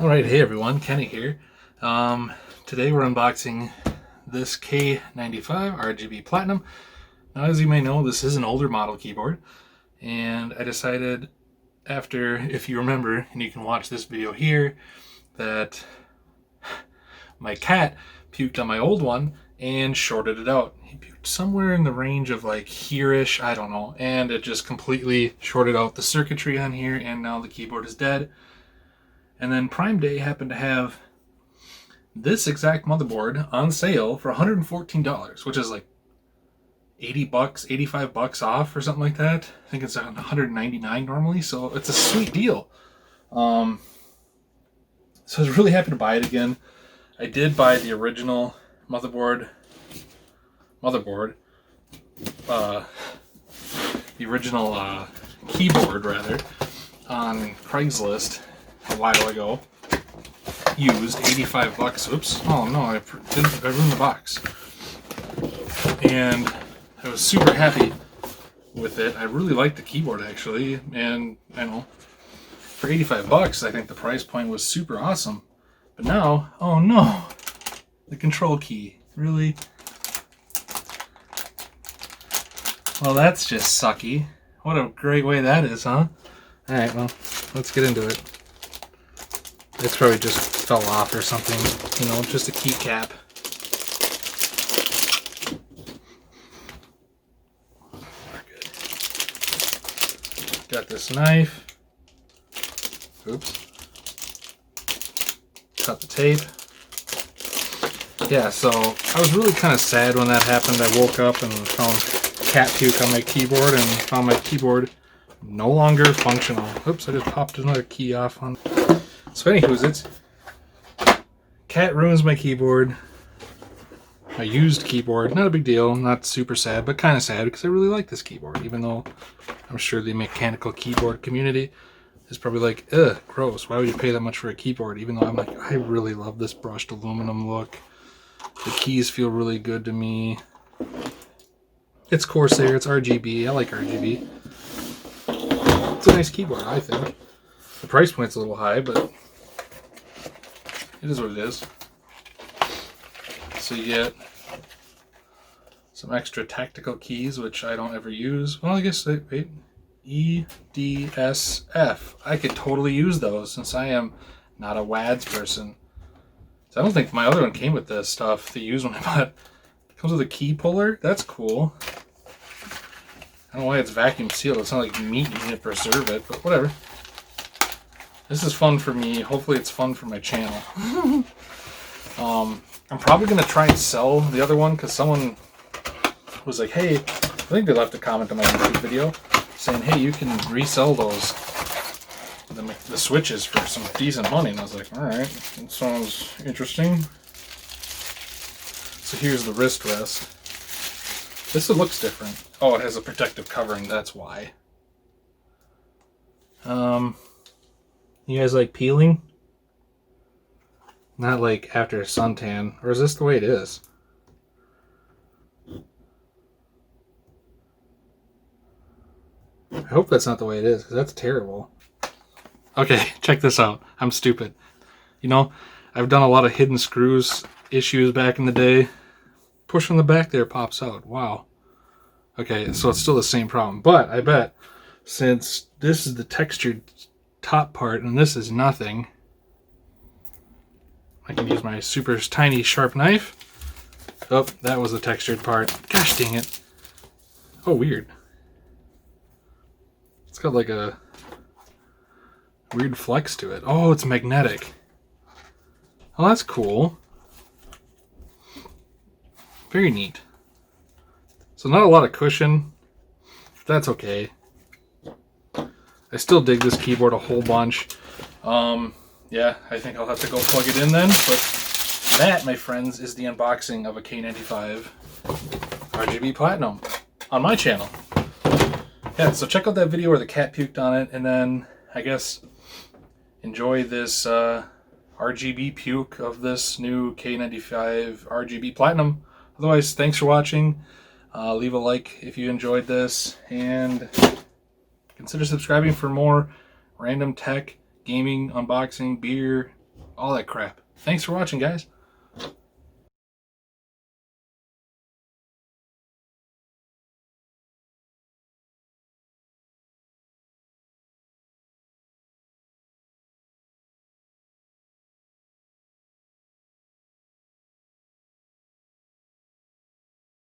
Alright, hey everyone, Kenny here. Today we're unboxing this K95 RGB Platinum. Now, as you may know, this is an older model keyboard, and I decided after, if you remember, and you can watch this video here, that my cat puked on my old one and shorted it out. He puked somewhere in the range of like here-ish, I don't know, and it just completely shorted out the circuitry on here, and now the keyboard is dead. And then Prime Day happened to have this exact motherboard on sale for $114, which is like 80 bucks, 85 bucks off or something like that. I think it's $199 normally, so it's a sweet deal. So I was really happy to buy it again. I did buy the original motherboard, the original keyboard rather, on Craigslist a while ago. Used 85 bucks. Oops. Oh no, I ruined the box. And I was super happy with it. I really liked the keyboard actually, and I know for 85 bucks I think the price point was super awesome. But now, oh no, the control key. Really? Well, that's just sucky. What a great way that is, huh? Alright, well, let's get into it. It's probably just fell off or something, you know, just a keycap. Good. Got this knife. Oops. Cut the tape. Yeah, so I was really kind of sad when that happened. I woke up and found cat puke on my keyboard and found my keyboard no longer functional. Oops, I just popped another key off on. So anywho's, it's cat ruins my keyboard. My used keyboard. Not a big deal. Not super sad, but kind of sad because I really like this keyboard. Even though I'm sure the mechanical keyboard community is probably like, ugh, gross. Why would you pay that much for a keyboard? Even though I'm like, I really love this brushed aluminum look. The keys feel really good to me. It's Corsair. It's RGB. I like RGB. It's a nice keyboard, I think. The price point's a little high, but it is what it is. So you get some extra tactical keys, which I don't ever use. Well, I guess, wait, E, D, S, F. I could totally use those since I am not a WADS person. So I don't think my other one came with this stuff, the used one, but it comes with a key puller. That's cool. I don't know why it's vacuum sealed. It's not like meat you need to preserve it, but whatever. This is fun for me. Hopefully it's fun for my channel. I'm probably going to try and sell the other one because someone was like, hey, I think they left a comment on my YouTube video saying, hey, you can resell those, the switches for some decent money. And I was like, alright, that sounds interesting. So here's the wrist rest. This looks different. Oh, it has a protective covering, that's why. You guys like peeling? Not like after a suntan. Or is this the way it is? I hope that's not the way it is, because that's terrible. Okay, check this out. I'm stupid. You know, I've done a lot of hidden screws issues back in the day. Push from the back there, pops out. Wow. Okay, so it's still the same problem. But I bet since this is the textured top part and this is nothing, I can use my super tiny sharp knife. Oh, that was the textured part. Gosh dang it. Oh, weird. It's got like a weird flex to it. Oh, it's magnetic. Oh, that's cool. Very neat. So not a lot of cushion. That's okay. I still dig this keyboard a whole bunch. Yeah, I think I'll have to go plug it in then. But that, my friends, is the unboxing of a K95 RGB Platinum on my channel. Yeah, so check out that video where the cat puked on it, and then I guess enjoy this RGB puke of this new K95 RGB Platinum. Otherwise, thanks for watching. Leave a like if you enjoyed this, and consider subscribing for more random tech, gaming, unboxing, beer, all that crap. Thanks for watching, guys.